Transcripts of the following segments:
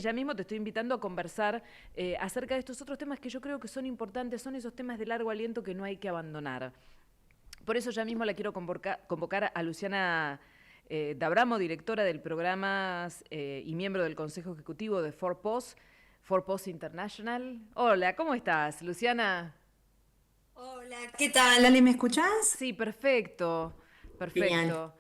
ya mismo te estoy invitando a conversar acerca de estos otros temas que yo creo que son importantes, son esos temas de largo aliento que no hay que abandonar. Por eso ya mismo la quiero convocar a Luciana D'Abramo, directora del programa y miembro del Consejo Ejecutivo de Forpos International. Hola, ¿cómo estás, Luciana? Hola, ¿qué tal? Ale, ¿me escuchás? Sí, perfecto, Genial. perfecto.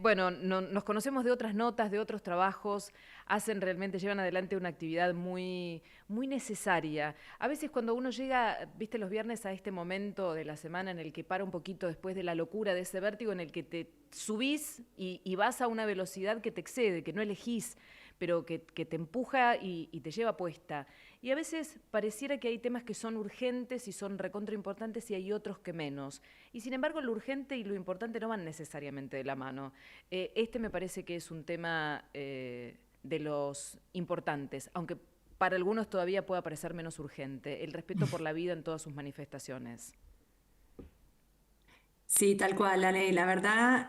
Bueno, nos conocemos de otras notas, de otros trabajos, llevan adelante una actividad muy necesaria. A veces cuando uno llega, viste, los viernes a este momento de la semana en el que para un poquito después de la locura, de ese vértigo en el que te subís y vas a una velocidad que te excede, que no elegís, pero que te empuja y te lleva puesta. Y a veces pareciera que hay temas que son urgentes y son recontra importantes y hay otros que menos. Y sin embargo, lo urgente y lo importante no van necesariamente de la mano. Este me parece que es un tema de los importantes, aunque para algunos todavía pueda parecer menos urgente, el respeto por la vida en todas sus manifestaciones. Sí, tal cual, Ale. La verdad,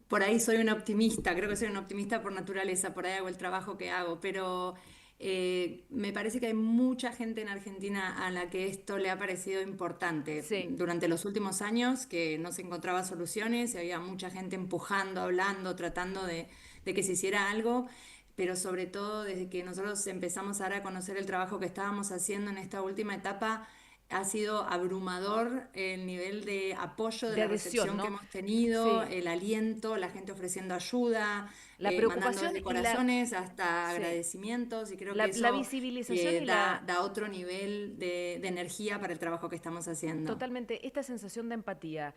por ahí soy una optimista, creo que soy una optimista por naturaleza, por ahí hago el trabajo que hago, pero me parece que hay mucha gente en Argentina a la que esto le ha parecido importante. Sí, Durante los últimos años que no se encontraba soluciones y había mucha gente empujando, hablando, tratando de que se hiciera algo. Pero sobre todo desde que nosotros empezamos ahora a conocer el trabajo que estábamos haciendo en esta última etapa, ha sido abrumador el nivel de apoyo, de de la adhesión, recepción que ¿no? hemos tenido, Sí, el aliento, la gente ofreciendo ayuda, la mandando preocupación desde y la... corazones hasta Sí, agradecimientos, y creo que la eso visibilización y la... da otro nivel de energía para el trabajo que estamos haciendo. Totalmente, esta sensación de empatía.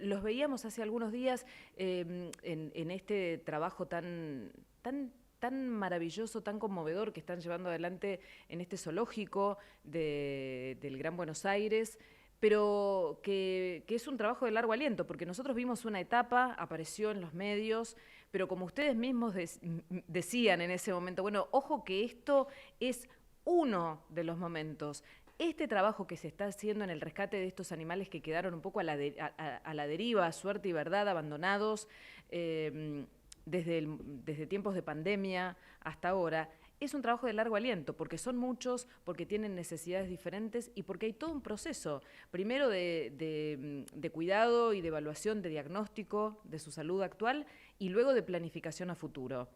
Los veíamos hace algunos días en este trabajo tan maravilloso, tan conmovedor que están llevando adelante en este zoológico del Gran Buenos Aires, pero que es un trabajo de largo aliento, porque nosotros vimos una etapa, apareció en los medios, pero como ustedes mismos decían en ese momento, bueno, ojo que esto es uno de los momentos. Este trabajo que se está haciendo en el rescate de estos animales que quedaron un poco a la deriva, suerte y verdad, abandonados desde tiempos de pandemia hasta ahora, es un trabajo de largo aliento, porque son muchos, porque tienen necesidades diferentes y porque hay todo un proceso, primero de cuidado y de evaluación, de diagnóstico de su salud actual y luego de planificación a futuro.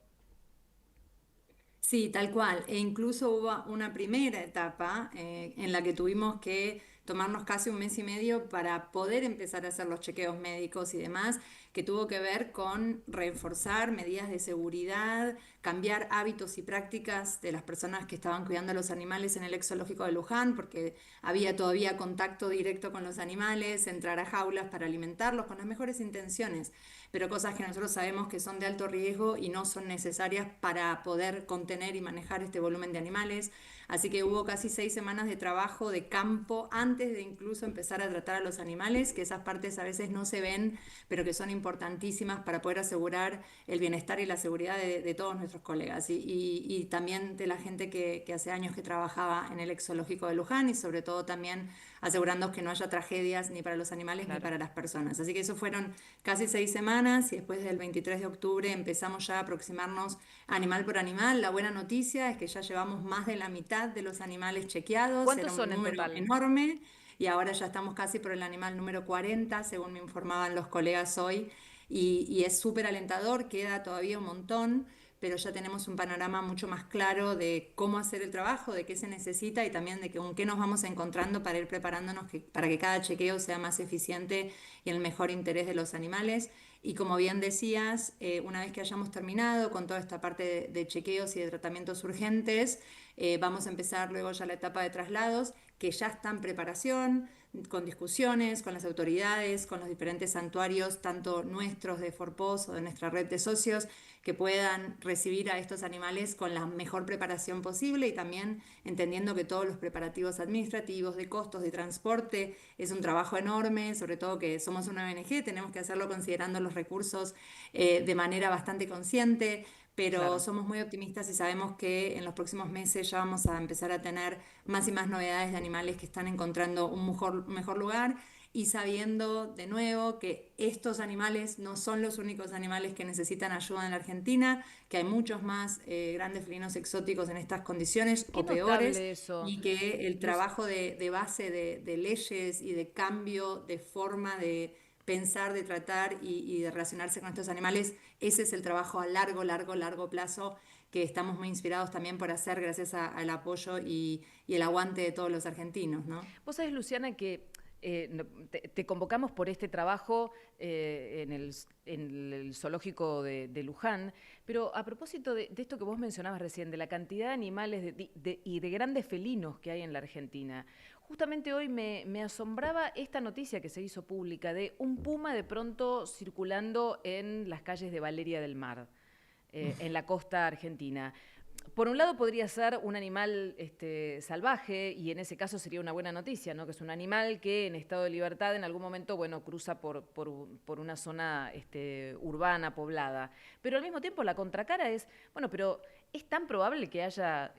Sí, tal cual. E incluso hubo una primera etapa en la que tuvimos que tomarnos casi un mes y medio para poder empezar a hacer los chequeos médicos y demás, que tuvo que ver con reforzar medidas de seguridad, cambiar hábitos y prácticas de las personas que estaban cuidando a los animales en el ex zoológico de Luján, porque había todavía contacto directo con los animales, entrar a jaulas para alimentarlos con las mejores intenciones, pero cosas que nosotros sabemos que son de alto riesgo y no son necesarias para poder contener y manejar este volumen de animales. Así que hubo casi 6 semanas de trabajo de campo antes de incluso empezar a tratar a los animales, que esas partes a veces no se ven, pero que son importantísimas para poder asegurar el bienestar y la seguridad de todos nuestros colegas y también de la gente que hace años que trabajaba en el ex zoológico de Luján, y sobre todo también asegurando que no haya tragedias ni para los animales ni Claro. para las personas. Así que eso fueron casi 6 semanas, y después del 23 de octubre empezamos ya a aproximarnos animal por animal. La buena noticia es que ya llevamos más de la mitad de los animales chequeados, ¿Cuántos era un son en número total? enorme, y ahora ya estamos casi por el animal número 40, según me informaban los colegas hoy, y es súper alentador, queda todavía un montón, pero ya tenemos un panorama mucho más claro de cómo hacer el trabajo, de qué se necesita y también de con qué nos vamos encontrando para ir preparándonos para que cada chequeo sea más eficiente y en el mejor interés de los animales. Y como bien decías, una vez que hayamos terminado con toda esta parte de chequeos y de tratamientos urgentes, vamos a empezar luego ya la etapa de traslados, que ya está en preparación, con discusiones con las autoridades, con los diferentes santuarios, tanto nuestros de Forpos o de nuestra red de socios, que puedan recibir a estos animales con la mejor preparación posible, y también entendiendo que todos los preparativos administrativos, de costos, de transporte, es un trabajo enorme, sobre todo que somos una ONG, tenemos que hacerlo considerando los recursos de manera bastante consciente, pero Claro. somos muy optimistas y sabemos que en los próximos meses ya vamos a empezar a tener más y más novedades de animales que están encontrando un mejor lugar. y sabiendo de nuevo que estos animales no son los únicos animales que necesitan ayuda en la Argentina, que hay muchos más grandes felinos exóticos en estas condiciones Qué o peores, notable eso. y que el Luz- trabajo de base de leyes y de cambio de forma de pensar, de tratar y de relacionarse con estos animales, ese es el trabajo a largo, largo, largo plazo que estamos muy inspirados también por hacer gracias al apoyo y el aguante de todos los argentinos, ¿no? Vos sabés, Luciana, que te convocamos por este trabajo en el zoológico de Luján, pero a propósito de esto que vos mencionabas recién, de la cantidad de animales y de grandes felinos que hay en la Argentina, justamente hoy me asombraba esta noticia que se hizo pública de un puma de pronto circulando en las calles de Valeria del Mar, en la costa argentina. Por un lado podría ser un animal salvaje y en ese caso sería una buena noticia, ¿no? Que es un animal que en estado de libertad en algún momento, bueno, cruza por una zona urbana, poblada. Pero al mismo tiempo la contracara es, bueno, pero es tan probable que haya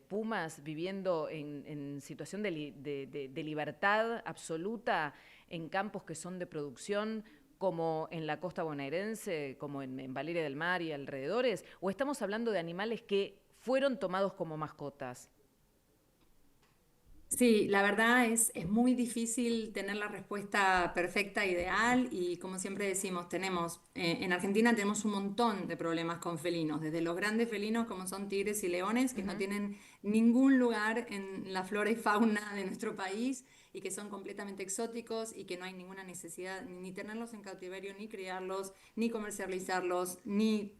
pumas viviendo en situación de libertad absoluta en campos que son de producción, como en la costa bonaerense, como en Valeria del Mar y alrededores? ¿O estamos hablando de animales que fueron tomados como mascotas? Sí, la verdad es muy difícil tener la respuesta perfecta, ideal, y como siempre decimos, en Argentina tenemos un montón de problemas con felinos, desde los grandes felinos como son tigres y leones, que no Ujú. tienen ningún lugar en la flora y fauna de nuestro país y que son completamente exóticos y que no hay ninguna necesidad ni tenerlos en cautiverio, ni criarlos, ni comercializarlos, ni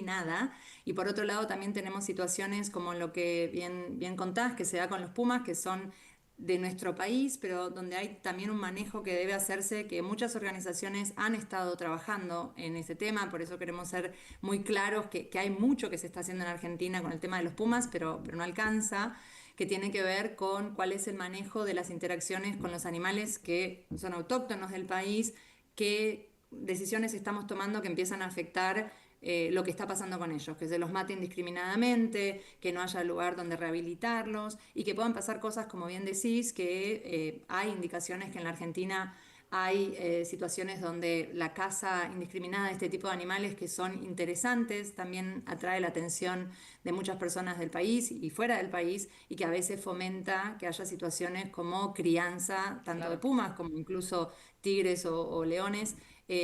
nada. Y por otro lado, también tenemos situaciones como lo que bien contás, que se da con los pumas, que son de nuestro país, pero donde hay también un manejo que debe hacerse, que muchas organizaciones han estado trabajando en ese tema, por eso queremos ser muy claros que hay mucho que se está haciendo en Argentina con el tema de los pumas, pero no alcanza, que tiene que ver con cuál es el manejo de las interacciones con los animales que son autóctonos del país, qué decisiones estamos tomando que empiezan a afectar lo que está pasando con ellos, que se los mate indiscriminadamente, que no haya lugar donde rehabilitarlos y que puedan pasar cosas, como bien decís, que hay indicaciones que en la Argentina hay situaciones donde la caza indiscriminada de este tipo de animales que son interesantes, también atrae la atención de muchas personas del país y fuera del país, y que a veces fomenta que haya situaciones como crianza tanto de Claro. pumas como incluso tigres o leones,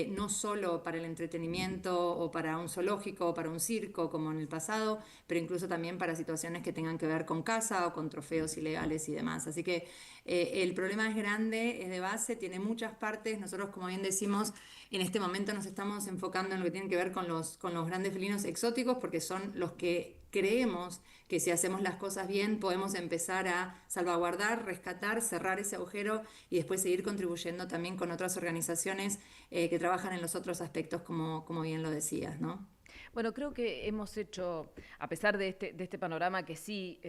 no solo para el entretenimiento o para un zoológico o para un circo como en el pasado, pero incluso también para situaciones que tengan que ver con caza o con trofeos ilegales y demás. Así que el problema es grande, es de base, tiene muchas partes. Nosotros, como bien decimos, en este momento nos estamos enfocando en lo que tiene que ver con los grandes felinos exóticos, porque son los que creemos que si hacemos las cosas bien podemos empezar a salvaguardar, rescatar, cerrar ese agujero y después seguir contribuyendo también con otras organizaciones que trabajan en los otros aspectos, como bien lo decías, ¿no? Bueno, creo que hemos hecho, a pesar de este panorama que sí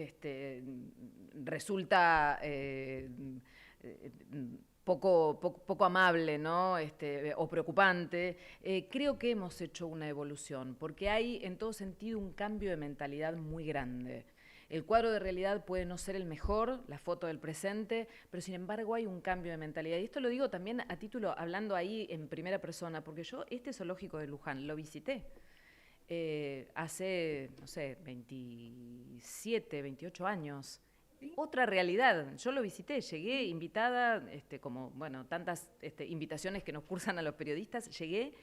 resulta eh, poco amable, ¿no? O preocupante, creo que hemos hecho una evolución, porque hay en todo sentido un cambio de mentalidad muy grande. El cuadro de realidad puede no ser el mejor, la foto del presente, pero sin embargo hay un cambio de mentalidad. Y esto lo digo también a título, hablando ahí en primera persona, porque yo este zoológico de Luján lo visité hace, no sé, 27, 28 años. Otra realidad. Yo lo visité, llegué invitada, como, bueno, tantas invitaciones que nos cursan a los periodistas, llegué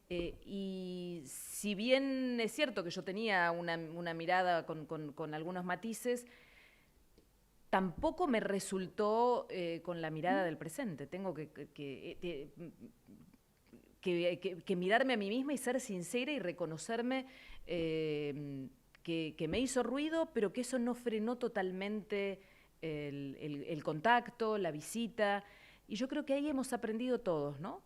y si bien es cierto que yo tenía una mirada con algunos matices, tampoco me resultó con la mirada del presente. Tengo que mirarme a mí misma y ser sincera y reconocerme que me hizo ruido, pero que eso no frenó totalmente el contacto, la visita. Y yo creo que ahí hemos aprendido todos, ¿no?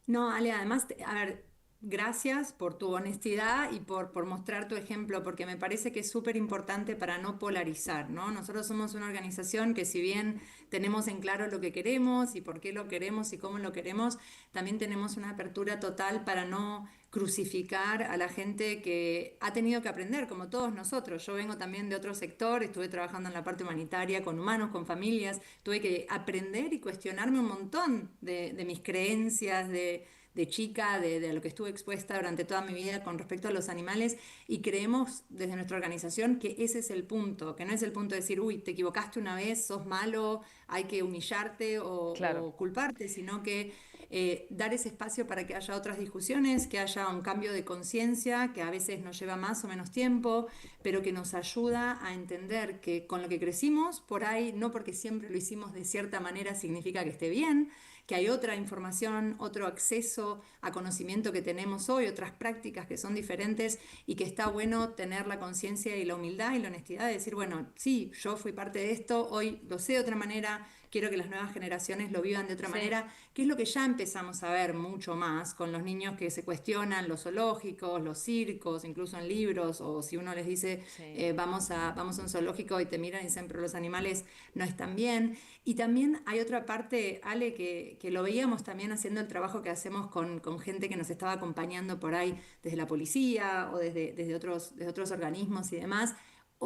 No, Ale, además, a ver, gracias por tu honestidad y por mostrar tu ejemplo, porque me parece que es súper importante para no polarizar, ¿no? Nosotros somos una organización que si bien tenemos en claro lo que queremos y por qué lo queremos y cómo lo queremos, también tenemos una apertura total para no crucificar a la gente que ha tenido que aprender, como todos nosotros. Yo vengo también de otro sector, estuve trabajando en la parte humanitaria, con humanos, con familias, tuve que aprender y cuestionarme un montón de mis creencias, de chica, de lo que estuve expuesta durante toda mi vida con respecto a los animales y creemos desde nuestra organización que ese es el punto, que no es el punto de decir, uy, te equivocaste una vez, sos malo, hay que humillarte Claro. o culparte, sino que dar ese espacio para que haya otras discusiones, que haya un cambio de conciencia, que a veces nos lleva más o menos tiempo, pero que nos ayuda a entender que con lo que crecimos, por ahí, no porque siempre lo hicimos de cierta manera significa que esté bien, que hay otra información, otro acceso a conocimiento que tenemos hoy, otras prácticas que son diferentes y que está bueno tener la conciencia y la humildad y la honestidad de decir, bueno, sí, yo fui parte de esto, hoy lo sé de otra manera, quiero que las nuevas generaciones lo vivan de otra Sí. manera, que es lo que ya empezamos a ver mucho más con los niños que se cuestionan los zoológicos, los circos, incluso en libros, o si uno les dice, Sí. vamos a un zoológico y te miran y dicen, pero los animales no están bien. Y también hay otra parte, Ale, que lo veíamos también haciendo el trabajo que hacemos con gente que nos estaba acompañando por ahí desde la policía o desde otros organismos y demás.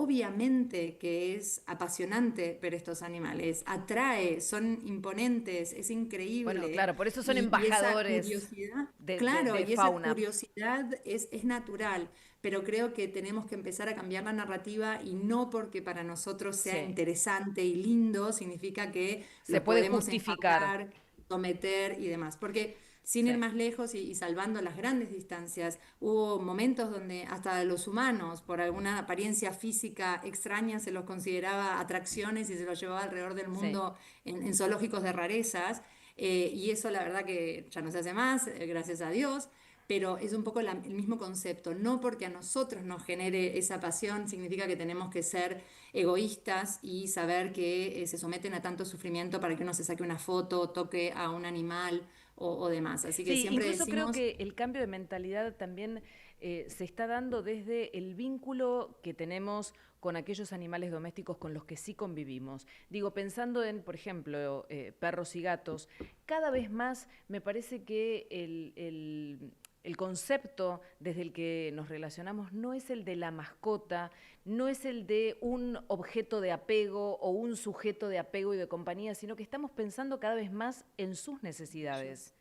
Obviamente que es apasionante ver estos animales, atrae, son imponentes, es Bueno, increíble. claro, por eso son Y esa embajadores curiosidad, de, claro, de y esa fauna. curiosidad es natural, pero creo que tenemos que empezar a cambiar la narrativa y no porque para nosotros sea Sí. interesante y lindo, significa que Se lo puede podemos justificar. enjaular, someter y demás. Porque sin ir Sí. más lejos y salvando las grandes distancias, hubo momentos donde hasta los humanos, por alguna apariencia física extraña, se los consideraba atracciones y se los llevaba alrededor del Sí. mundo en zoológicos de rarezas. Y eso la verdad que ya no se hace más, gracias a Dios, pero es un poco el mismo concepto. No porque a nosotros nos genere esa pasión significa que tenemos que ser egoístas y saber que se someten a tanto sufrimiento para que uno se saque una foto, toque a un animal o demás. Así que Sí, siempre incluso creo decimos, que el cambio de mentalidad también se está dando desde el vínculo que tenemos con aquellos animales domésticos con los que sí convivimos. Digo, pensando en, por ejemplo, perros y gatos, cada vez más me parece que el concepto desde el que nos relacionamos no es el de la mascota, no es el de un objeto de apego o un sujeto de apego y de compañía, sino que estamos pensando cada vez más en sus necesidades,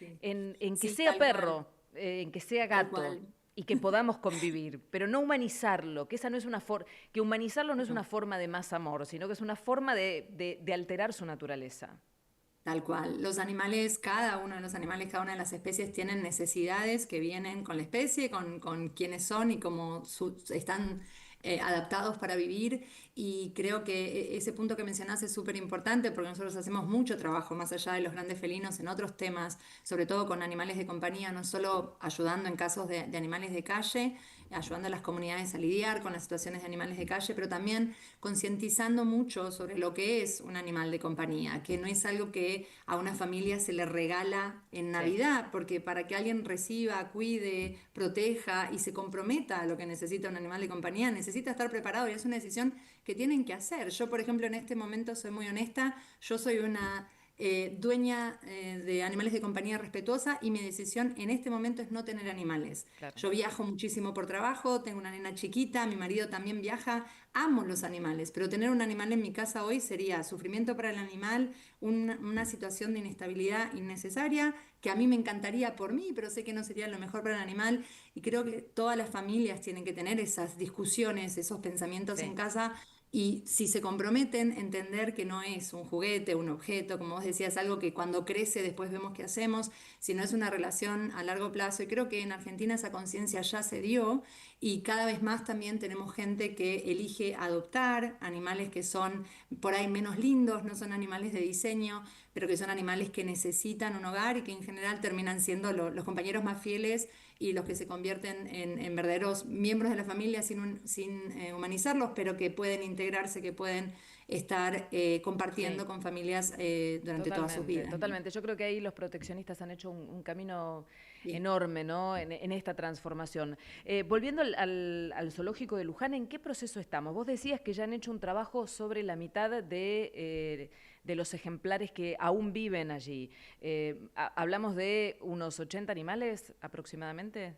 ellos, sí, en que sí, sea tal cual, perro, en que sea tal gato cual. y que podamos convivir, pero no humanizarlo, que esa no es una que humanizarlo no es una No. forma de más amor, sino que es una forma de alterar su naturaleza. Tal cual. Los animales, cada uno de los animales, cada una de las especies tienen necesidades que vienen con la especie, con quiénes son y cómo están adaptados para vivir. Y creo que ese punto que mencionás es súper importante porque nosotros hacemos mucho trabajo más allá de los grandes felinos en otros temas, sobre todo con animales de compañía, no solo ayudando en casos de animales de calle, ayudando a las comunidades a lidiar con las situaciones de animales de calle, pero también concientizando mucho sobre lo que es un animal de compañía, que no es algo que a una familia se le regala en Sí. Navidad, porque para que alguien reciba, cuide, proteja y se comprometa a lo que necesita un animal de compañía, necesita estar preparado y es una decisión que tienen que hacer. Yo, por ejemplo, en este momento soy muy honesta, yo soy una dueña de animales de compañía respetuosa y mi decisión en este momento es no tener animales. Claro. Yo viajo muchísimo por trabajo, tengo una nena chiquita, mi marido también viaja, amo los animales, pero tener un animal en mi casa hoy sería sufrimiento para el animal, una situación de inestabilidad innecesaria que a mí me encantaría por mí, pero sé que no sería lo mejor para el animal y creo que todas las familias tienen que tener esas discusiones, esos pensamientos en Sí. casa y si se comprometen, entender que no es un juguete, un objeto, como vos decías, algo que cuando crece después vemos qué hacemos, sino es una relación a largo plazo. Y creo que en Argentina esa conciencia ya se dio y cada vez más también tenemos gente que elige adoptar animales que son por ahí menos lindos, no son animales de diseño, pero que son animales que necesitan un hogar y que en general terminan siendo los compañeros más fieles y los que se convierten en verdaderos miembros de la familia sin humanizarlos, pero que pueden integrarse, que pueden estar Sí. compartiendo con familias durante todas sus Totalmente, vidas, ¿no? totalmente. Yo creo que ahí los proteccionistas han hecho un camino Sí. enorme, ¿no? En esta transformación. Volviendo al zoológico de Luján, ¿en qué proceso estamos? Vos decías que ya han hecho un trabajo sobre la mitad de los ejemplares que aún viven allí. ¿Hablamos de unos 80 animales aproximadamente?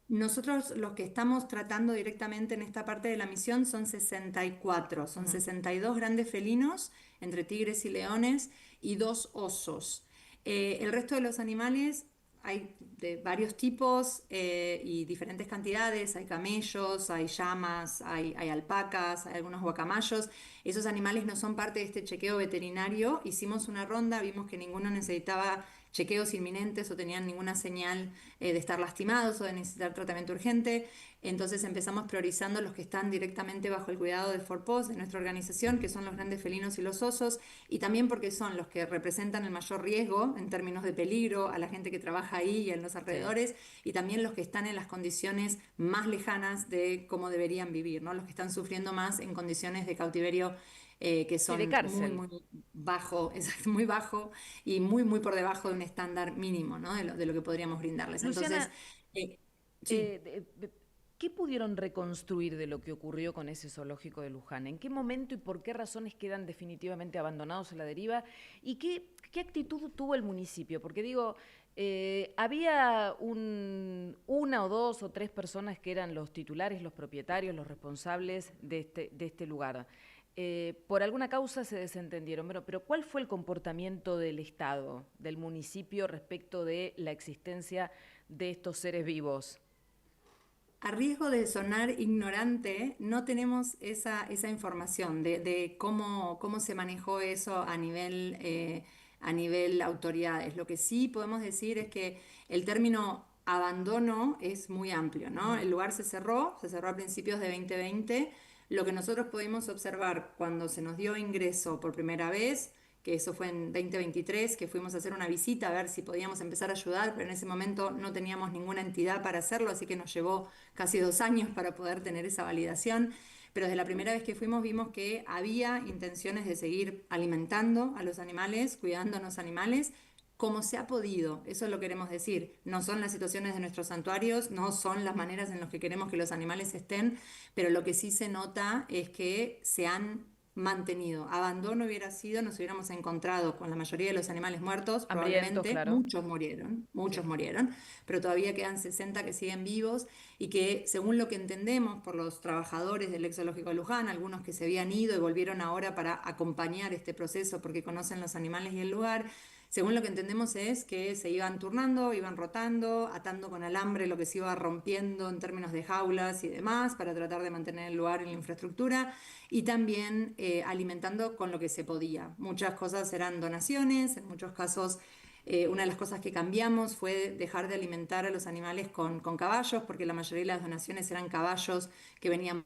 Nosotros los que estamos tratando directamente en esta parte de la misión son 64, son Ujú. 62 grandes felinos, entre tigres y leones, y dos osos. El resto de los animales hay de varios tipos y diferentes cantidades, hay camellos, hay llamas, hay alpacas, hay algunos guacamayos. Esos animales no son parte de este chequeo veterinario. Hicimos una ronda, vimos que ninguno necesitaba chequeos inminentes o tenían ninguna señal de estar lastimados o de necesitar tratamiento urgente. Entonces empezamos priorizando los que están directamente bajo el cuidado de Forpos, de nuestra organización, que son los grandes felinos y los osos, y también porque son los que representan el mayor riesgo en términos de peligro a la gente que trabaja ahí y en los Sí. alrededores, y también los que están en las condiciones más lejanas de cómo deberían vivir, ¿no? Los que están sufriendo más en condiciones de cautiverio que Sí, de son muy, cárcel. muy bajo, exacto, muy bajo y muy, muy por debajo de un estándar mínimo, ¿no? De lo que podríamos brindarles. Entonces, Luciana, eh, sí. eh, de- de- ¿qué pudieron reconstruir de lo que ocurrió con ese zoológico de Luján? ¿En qué momento y por qué razones quedan definitivamente abandonados a la deriva? ¿Y qué actitud tuvo el municipio? Porque digo, había una o dos o tres personas que eran los titulares, los propietarios, los responsables de este lugar. Por alguna causa se desentendieron, pero ¿cuál fue el comportamiento del Estado, del municipio respecto de la existencia de estos seres vivos? A riesgo de sonar ignorante, no tenemos esa información de cómo se manejó eso a nivel autoridades. Lo que sí podemos decir es que el término abandono es muy amplio, ¿no? Ujú. El lugar se cerró a principios de 2020. Lo que nosotros pudimos observar cuando se nos dio ingreso por primera vez, que eso fue en 2023, que fuimos a hacer una visita a ver si podíamos empezar a ayudar, pero en ese momento no teníamos ninguna entidad para hacerlo, así que nos llevó casi 2 años para poder tener esa validación. Pero desde la primera vez que fuimos vimos que había intenciones de seguir alimentando a los animales, cuidando a los animales, como se ha podido. Eso lo queremos decir. No son las situaciones de nuestros santuarios, no son las maneras en las que queremos que los animales estén, pero lo que sí se nota es que se han mantenido. Abandono hubiera sido, nos hubiéramos encontrado con la mayoría de los animales muertos, Hambrientos, probablemente claro. muchos Sí, murieron, pero todavía quedan 60 que siguen vivos y que, según lo que entendemos por los trabajadores del ex zoológico de Luján, algunos que se habían ido y volvieron ahora para acompañar este proceso porque conocen los animales y el lugar, según lo que entendemos es que se iban turnando, iban rotando, atando con alambre lo que se iba rompiendo en términos de jaulas y demás para tratar de mantener el lugar y la infraestructura y también alimentando con lo que se podía. Muchas cosas eran donaciones, en muchos casos una de las cosas que cambiamos fue dejar de alimentar a los animales con caballos, porque la mayoría de las donaciones eran caballos que venían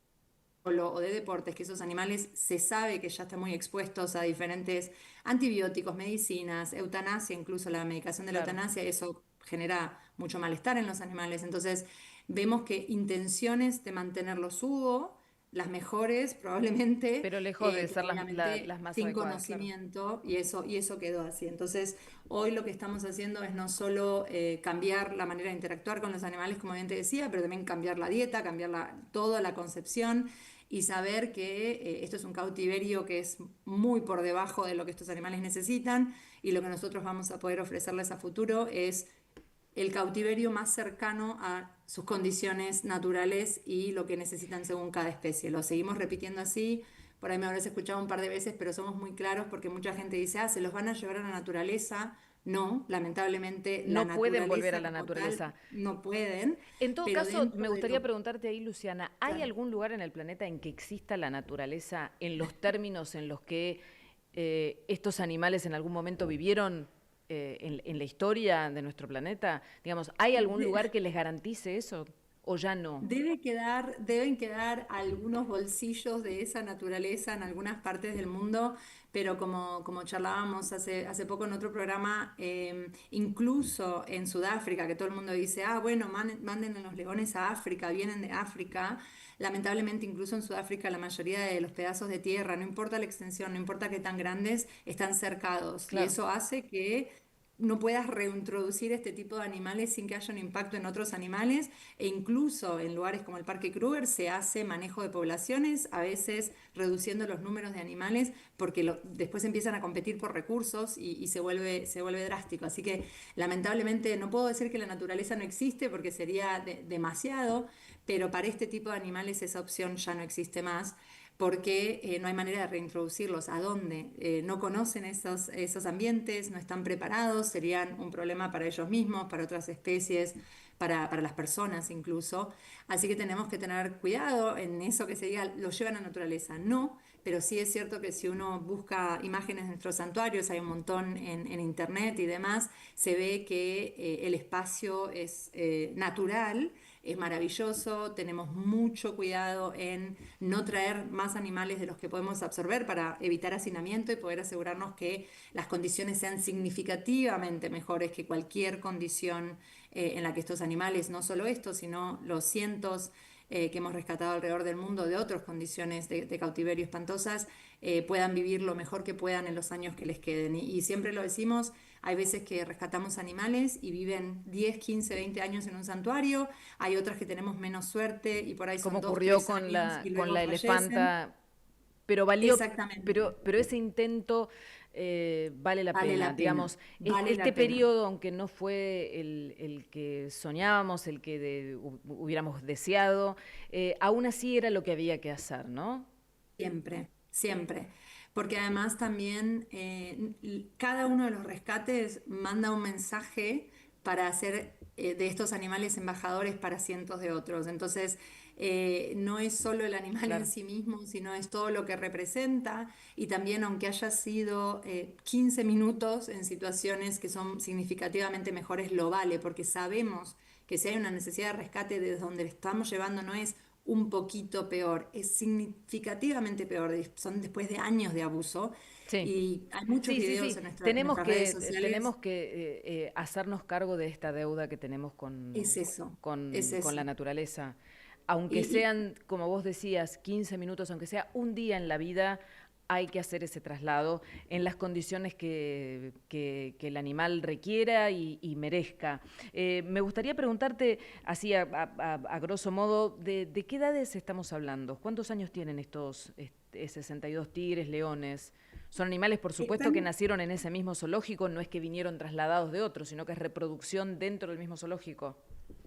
o de deportes, que esos animales se sabe que ya están muy expuestos a diferentes antibióticos, medicinas, eutanasia, incluso la medicación de la claro. eutanasia, eso genera mucho malestar en los animales. Entonces, vemos que intenciones de mantenerlos hubo, las mejores probablemente, Pero lejos de ser pero obviamente las más sin adecuadas, claro. conocimiento y eso quedó así. Entonces, hoy lo que estamos haciendo es no solo cambiar la manera de interactuar con los animales, como bien te decía, pero también cambiar la dieta, cambiar toda la concepción y saber que esto es un cautiverio que es muy por debajo de lo que estos animales necesitan y lo que nosotros vamos a poder ofrecerles a futuro es el cautiverio más cercano a sus condiciones naturales y lo que necesitan según cada especie. Lo seguimos repitiendo así, por ahí me habrás escuchado un par de veces, pero somos muy claros porque mucha gente dice, ah, se los van a llevar a la naturaleza. No, lamentablemente la No pueden volver a naturaleza la como tal naturaleza. no pueden, En todo pero caso, dentro me de gustaría lo... preguntarte ahí, Luciana, ¿hay Claro. algún lugar en el planeta en que exista la naturaleza en los términos en los que estos animales en algún momento vivieron en la historia de nuestro planeta? Digamos, ¿hay algún lugar que les garantice eso o ya no? Deben quedar algunos bolsillos de esa naturaleza en algunas partes del mundo, pero como charlábamos hace poco en otro programa, incluso en Sudáfrica, que todo el mundo dice, ah, bueno, manden a los leones a África, vienen de África. Lamentablemente, incluso en Sudáfrica, la mayoría de los pedazos de tierra, no importa la extensión, no importa qué tan grandes, están cercados. Y Claro. eso hace que no puedas reintroducir este tipo de animales sin que haya un impacto en otros animales, e incluso en lugares como el Parque Kruger se hace manejo de poblaciones, a veces reduciendo los números de animales porque después empiezan a competir por recursos y se vuelve drástico. Así que lamentablemente no puedo decir que la naturaleza no existe porque sería demasiado, pero para este tipo de animales esa opción ya no existe más porque no hay manera de reintroducirlos. ¿A dónde? No conocen esos ambientes, no están preparados, serían un problema para ellos mismos, para otras especies, para las personas incluso. Así que tenemos que tener cuidado en eso que se diga, lo llevan a la naturaleza. No, pero sí es cierto que si uno busca imágenes de nuestros santuarios, hay un montón en internet y demás, se ve que el espacio es natural, es maravilloso, tenemos mucho cuidado en no traer más animales de los que podemos absorber para evitar hacinamiento y poder asegurarnos que las condiciones sean significativamente mejores que cualquier condición en la que estos animales, no solo estos, sino los cientos que hemos rescatado alrededor del mundo de otras condiciones de cautiverio espantosas, puedan vivir lo mejor que puedan en los años que les queden. Y siempre lo decimos, hay veces que rescatamos animales y viven 10, 15, 20 años en un santuario, hay otras que tenemos menos suerte y por ahí Como son 2, ocurrió 3 años y con luego la fallecen. elefanta, pero valió, Exactamente, pero ese intento vale la vale pena. la pena, Digamos, vale este la pena. periodo, aunque no fue el que soñábamos, el que hubiéramos deseado, aún así era lo que había que hacer, ¿no? Siempre, siempre. Porque además también cada uno de los rescates manda un mensaje para hacer de estos animales embajadores para cientos de otros. Entonces, no es solo el animal en Claro. sí mismo, sino es todo lo que representa. Y también, aunque haya sido 15 minutos en situaciones que son significativamente mejores, lo vale, porque sabemos que si hay una necesidad de rescate desde donde le estamos llevando, no es un poquito peor, es significativamente peor, son después de años de abuso Sí. y hay muchos Sí, sí, videos sí. en nuestras redes sociales. Tenemos que hacernos cargo de esta deuda que tenemos Es eso, es con la eso. naturaleza. Aunque Y, sean, como vos decías, 15 minutos, aunque sea un día en la vida, hay que hacer ese traslado en las condiciones que el animal requiera y merezca. Me gustaría preguntarte, así a grosso modo, de qué edades estamos hablando. ¿Cuántos años tienen estos 62 tigres, leones? Son animales, por supuesto, que están nacieron en ese mismo zoológico, no es que vinieron trasladados de otro, sino que es reproducción dentro del mismo zoológico.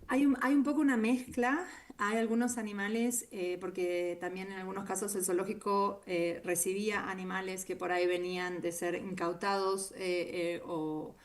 Hay un poco una mezcla, hay algunos animales, porque también en algunos casos el zoológico recibía animales que por ahí venían de ser incautados o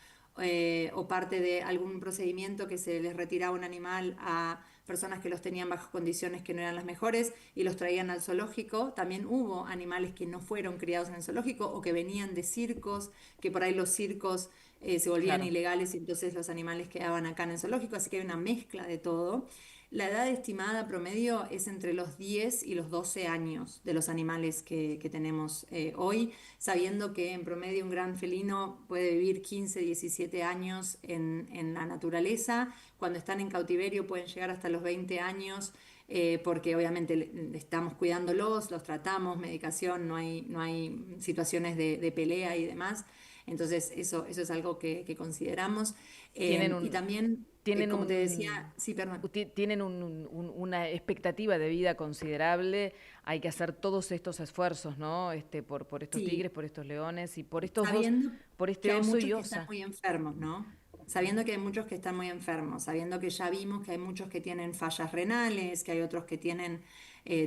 parte de algún procedimiento que se les retiraba un animal a personas que los tenían bajo condiciones que no eran las mejores y los traían al zoológico. También hubo animales que no fueron criados en el zoológico o que venían de circos, que por ahí los circos se volvían Claro. ilegales y entonces los animales quedaban acá en el zoológico, así que hay una mezcla de todo. La edad estimada promedio es entre los 10 y los 12 años de los animales que tenemos hoy, sabiendo que en promedio un gran felino puede vivir 15, 17 años en la naturaleza. Cuando están en cautiverio pueden llegar hasta los 20 años. Porque obviamente estamos cuidándolos, los tratamos, medicación, no hay situaciones de pelea y demás. Entonces, eso es algo que consideramos. Tienen Y un, también, tienen como te decía, un, sí, perdón. tienen una expectativa de vida considerable. Hay que hacer todos estos esfuerzos, ¿no? Por estos tigres, Sí, por estos leones y por estos dos, sabiendo por que este hay oso muchos y que están osa. muy enfermos, ¿no? Sabiendo que hay muchos que están muy enfermos, sabiendo que ya vimos que hay muchos que tienen fallas renales, que hay otros que tienen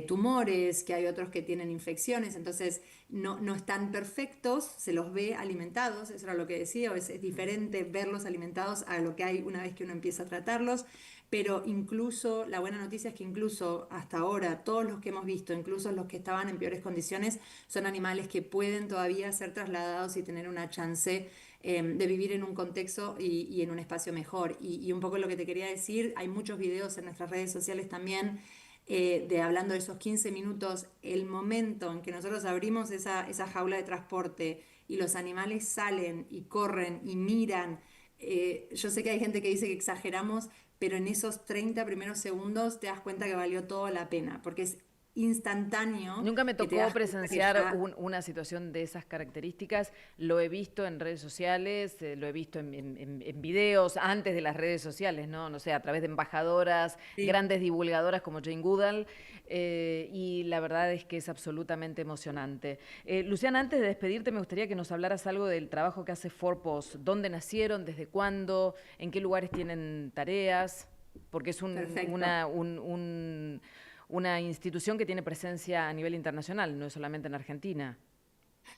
tumores, que hay otros que tienen infecciones, entonces no están perfectos, se los ve alimentados, eso era lo que decía, es diferente verlos alimentados a lo que hay una vez que uno empieza a tratarlos, pero incluso, la buena noticia es que incluso hasta ahora, todos los que hemos visto, incluso los que estaban en peores condiciones, son animales que pueden todavía ser trasladados y tener una chance de vivir en un contexto y en un espacio mejor. Y un poco lo que te quería decir, hay muchos videos en nuestras redes sociales también de hablando de esos 15 minutos, el momento en que nosotros abrimos esa jaula de transporte y los animales salen y corren y miran. Yo sé que hay gente que dice que exageramos, pero en esos 30 primeros segundos te das cuenta que valió toda la pena, porque es instantáneo Nunca me que te tocó das cuenta que presenciar ya... una situación de esas características. Lo he visto en redes sociales, lo he visto en videos antes de las redes sociales, ¿no? No sé, a través de embajadoras, Sí. grandes divulgadoras como Jane Goodall, y la verdad es que es absolutamente emocionante. Luciana, antes de despedirte, me gustaría que nos hablaras algo del trabajo que hace Forpos. ¿Dónde nacieron? ¿Desde cuándo? ¿En qué lugares tienen tareas? Porque es Perfecto. una institución que tiene presencia a nivel internacional, no es solamente en Argentina.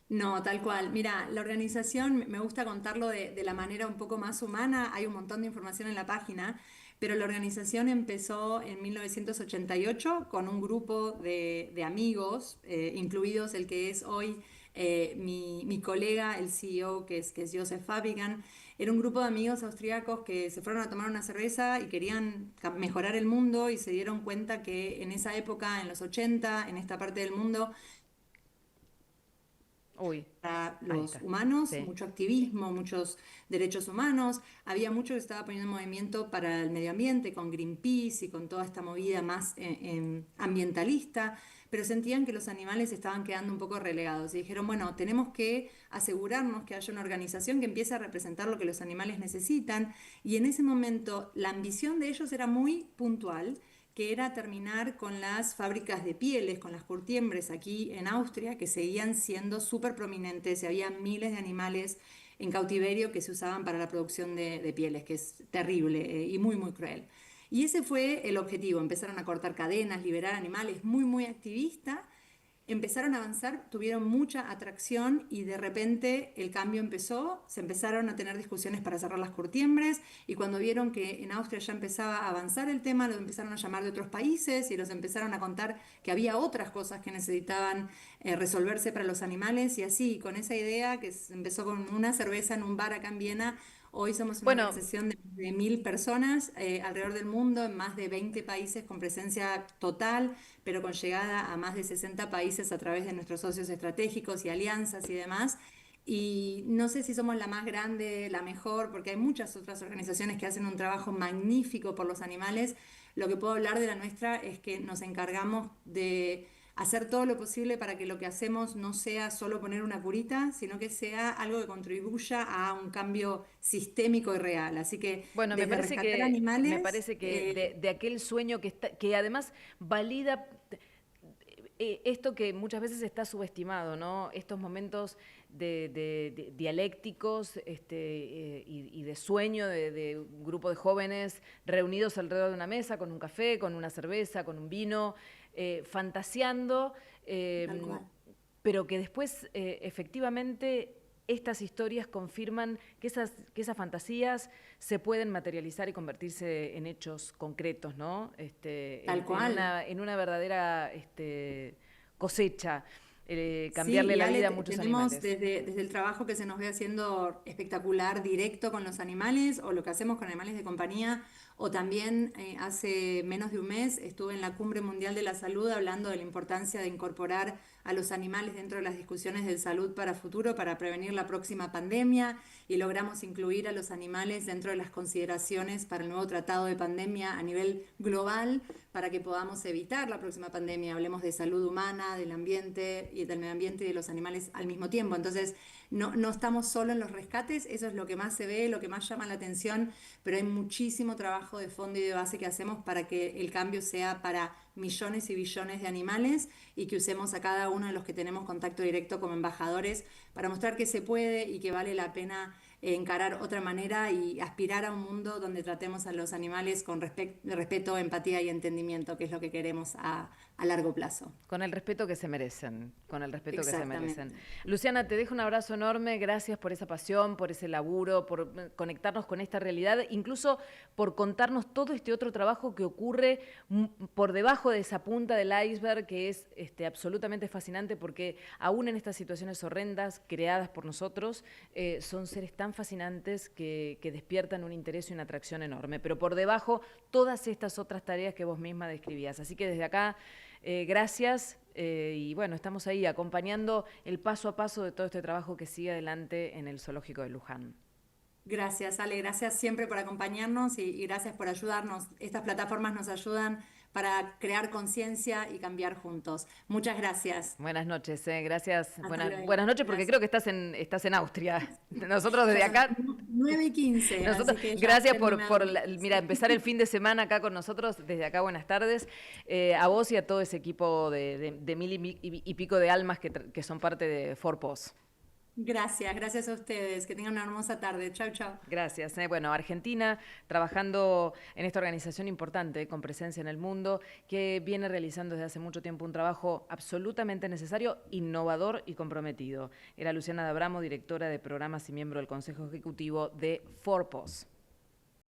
No, tal cual. Mira, la organización, me gusta contarlo de la manera un poco más humana, hay un montón de información en la página, pero la organización empezó en 1988 con un grupo de amigos, incluidos el que es hoy mi colega, el CEO, que es Joseph Fabigan. Era un grupo de amigos austríacos que se fueron a tomar una cerveza y querían mejorar el mundo y se dieron cuenta que en esa época, en los 80, en esta parte del mundo, Uy, para ahí los está. humanos, Sí. mucho activismo, muchos derechos humanos. Había mucho que estaba poniendo en movimiento para el medio ambiente, con Greenpeace y con toda esta movida más ambientalista, pero sentían que los animales estaban quedando un poco relegados y dijeron, bueno, tenemos que asegurarnos que haya una organización que empiece a representar lo que los animales necesitan. Y en ese momento la ambición de ellos era muy puntual, que era terminar con las fábricas de pieles, con las curtiembres aquí en Austria, que seguían siendo súper prominentes y había miles de animales en cautiverio que se usaban para la producción de pieles, que es terrible y muy, muy cruel. Y ese fue el objetivo, empezaron a cortar cadenas, liberar animales, muy, muy activista. Empezaron a avanzar, tuvieron mucha atracción y de repente el cambio empezó, se empezaron a tener discusiones para cerrar las curtiembres y cuando vieron que en Austria ya empezaba a avanzar el tema, los empezaron a llamar de otros países y los empezaron a contar que había otras cosas que necesitaban resolverse para los animales y así, con esa idea que empezó con una cerveza en un bar acá en Viena. Hoy somos una Bueno, organización de 1000 personas alrededor del mundo, en más de 20 países con presencia total, pero con llegada a más de 60 países a través de nuestros socios estratégicos y alianzas y demás. Y no sé si somos la más grande, la mejor, porque hay muchas otras organizaciones que hacen un trabajo magnífico por los animales. Lo que puedo hablar de la nuestra es que nos encargamos de hacer todo lo posible para que lo que hacemos no sea solo poner una curita, sino que sea algo que contribuya a un cambio sistémico y real. Así que bueno, desde rescatar me animales, parece que de aquel sueño que además valida esto que muchas veces está subestimado, ¿no? Estos momentos de dialécticos y de sueño de un grupo de jóvenes reunidos alrededor de una mesa, con un café, con una cerveza, con un vino, fantaseando, tal eh, cual. pero que después efectivamente estas historias confirman que esas fantasías se pueden materializar y convertirse en hechos concretos, ¿no? Tal cual. En una verdadera cosecha, Sí, cambiarle y la Ale, vida a muchos tenemos animales. desde el trabajo que se nos ve haciendo espectacular directo con los animales o lo que hacemos con animales de compañía, o también hace menos de un mes estuve en la Cumbre Mundial de la Salud hablando de la importancia de incorporar a los animales dentro de las discusiones de salud para futuro, para prevenir la próxima pandemia, y logramos incluir a los animales dentro de las consideraciones para el nuevo tratado de pandemia a nivel global para que podamos evitar la próxima pandemia. Hablemos de salud humana, del ambiente y del medio ambiente y de los animales al mismo tiempo. Entonces, no estamos solo en los rescates, eso es lo que más se ve, lo que más llama la atención, pero hay muchísimo trabajo de fondo y de base que hacemos para que el cambio sea para millones y billones de animales y que usemos a cada uno de los que tenemos contacto directo como embajadores para mostrar que se puede y que vale la pena encarar otra manera y aspirar a un mundo donde tratemos a los animales con respeto, empatía y entendimiento, que es lo que queremos a largo plazo. Con el respeto que se merecen, con el respeto que se merecen. Exactamente. Luciana, te dejo un abrazo enorme, gracias por esa pasión, por ese laburo, por conectarnos con esta realidad, incluso por contarnos todo este otro trabajo que ocurre por debajo de esa punta del iceberg, que es absolutamente fascinante, porque aún en estas situaciones horrendas creadas por nosotros, son seres tan fascinantes que despiertan un interés y una atracción enorme. Pero por debajo, todas estas otras tareas que vos misma describías. Así que desde acá, gracias y bueno, estamos ahí acompañando el paso a paso de todo este trabajo que sigue adelante en el Zoológico de Luján. Gracias, Ale, gracias siempre por acompañarnos y gracias por ayudarnos. Estas plataformas nos ayudan para crear conciencia y cambiar juntos. Muchas gracias. Buenas noches, gracias. Hasta luego. Buenas noches porque Gracias. creo que estás en Austria. Nosotros desde Ya son acá, 9:15, así nosotros, que ya gracias terminando. mira, empezar el fin de semana acá con nosotros. Desde acá, buenas tardes. A vos y a todo ese equipo de mil y pico de almas que son parte de Forpos. Gracias a ustedes. Que tengan una hermosa tarde. Chau, chau. Gracias. Bueno, Argentina trabajando en esta organización importante con presencia en el mundo que viene realizando desde hace mucho tiempo un trabajo absolutamente necesario, innovador y comprometido. Era Luciana D'Abramo, directora de programas y miembro del Consejo Ejecutivo de Forpos.